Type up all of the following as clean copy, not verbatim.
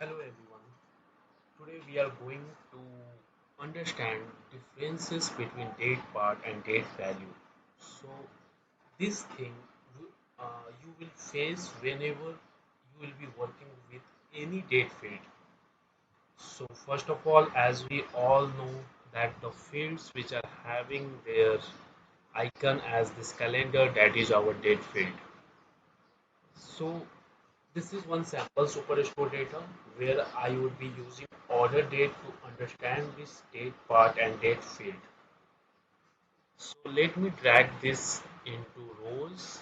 Hello everyone. Today we are going to understand differences between date part and date value. So this thing you will face whenever you will be working with any date field. So first of all, as we all know that the fields which are having their icon as this calendar, that is our date field. So this is one sample superstore data where I would be using order date to understand this date part and date field. So let me drag this into rows,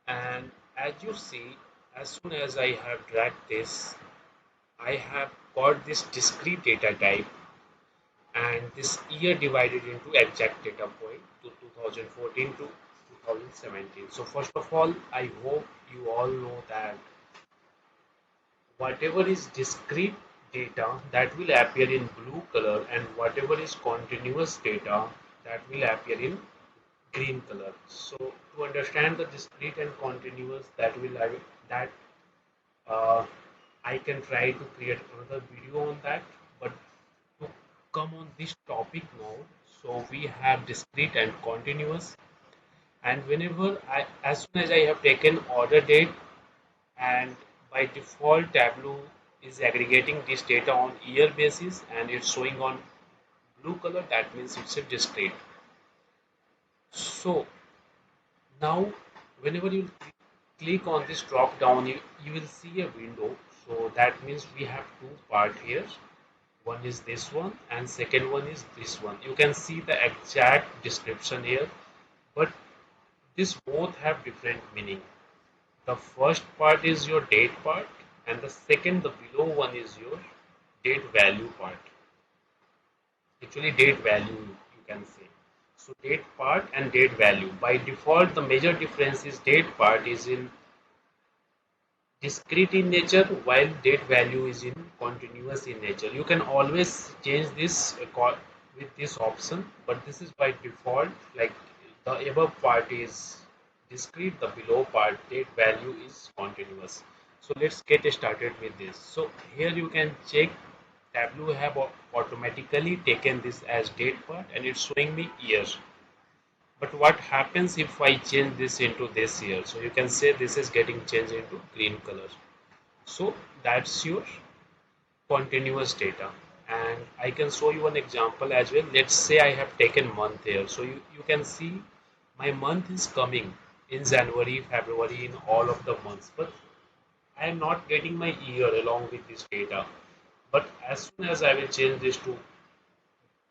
and as you see, as soon as I have dragged this, I have got this discrete data type and this year divided into exact data point to 2014 to 2017. So first of all, I hope you all know that whatever is discrete data that will appear in blue color and whatever is continuous data that will appear in green color. So to understand the discrete and continuous that uh, I can try to create another video on that, but to come on this topic now, so we have discrete and continuous, and as soon as I have taken order date, and by default Tableau is aggregating this data on year basis and it's showing on blue color, that means it's a discrete. So now whenever you click on this drop down, you will see a window. So that means we have two part here. One is this one and second one is this one. You can see the exact description here, but this both have different meaning. The first part is your date part, and the second, the below one, is your date value part. Actually, date value you can say. So date part and date value. By default, the major difference is date part is in discrete in nature, while date value is in continuous in nature. You can always change this with this option, but this is by default. Like the above part is discrete, the below part date value is continuous. So let's get started with this. So here you can check Tableau have automatically taken this as date part and it's showing me years. But what happens if I change this into this year? So you can say this is getting changed into green color. So that's your continuous data. And I can show you an example as well. Let's say I have taken month here. So you can see my month is coming in January, February, in all of the months. But I am not getting my year along with this data. But as soon as I will change this to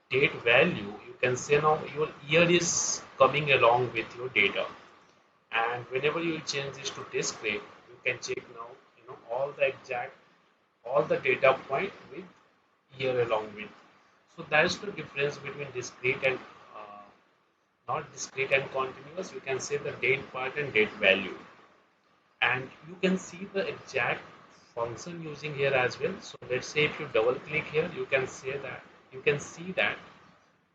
date value, you can say now your year is coming along with your data. And whenever you change this to discrete, you can check now, all the data point with year along with. So that's the difference between discrete and uh, not discrete and continuous. You can say the date part and date value, and you can see the exact function using here as well. So let's say if you double click here, you can see that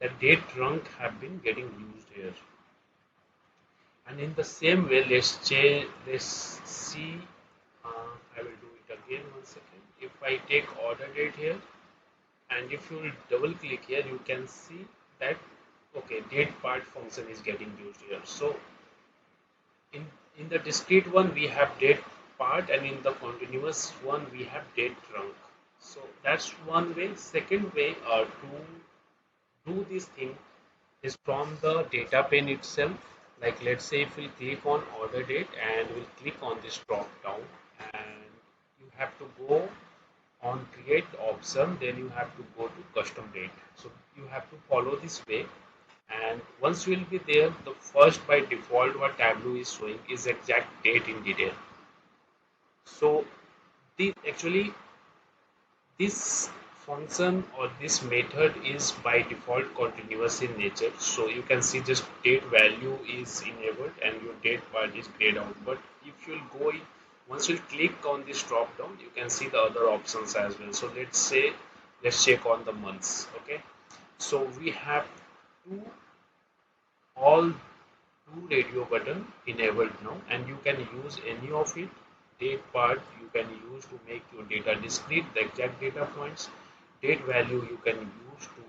the date trunk have been getting used here. And in the same way, let's see. I will do it again. One second. If I take order date here, and if you will double click here, you can see that okay, date part function is getting used here. So in the discrete one we have date part, and in the continuous one we have date trunk. So that's one way. Second way to do this thing is from the data pane itself. Like let's say if we'll click on order date and we'll click on this drop down, and you have to go on create option, then you have to go to custom date. So you have to follow this way, and once you will be there, the first by default what Tableau is showing is exact date in detail. So actually this function or this method is by default continuous in nature. So you can see just date value is enabled and your date part is grayed out. But if you'll go in, once you click on this drop down, you can see the other options as well. So let's check on the months. Okay, so we have two all two radio button enabled now, and you can use any of it. Date part you can use to make your data discrete, the exact data points. Date value you can use to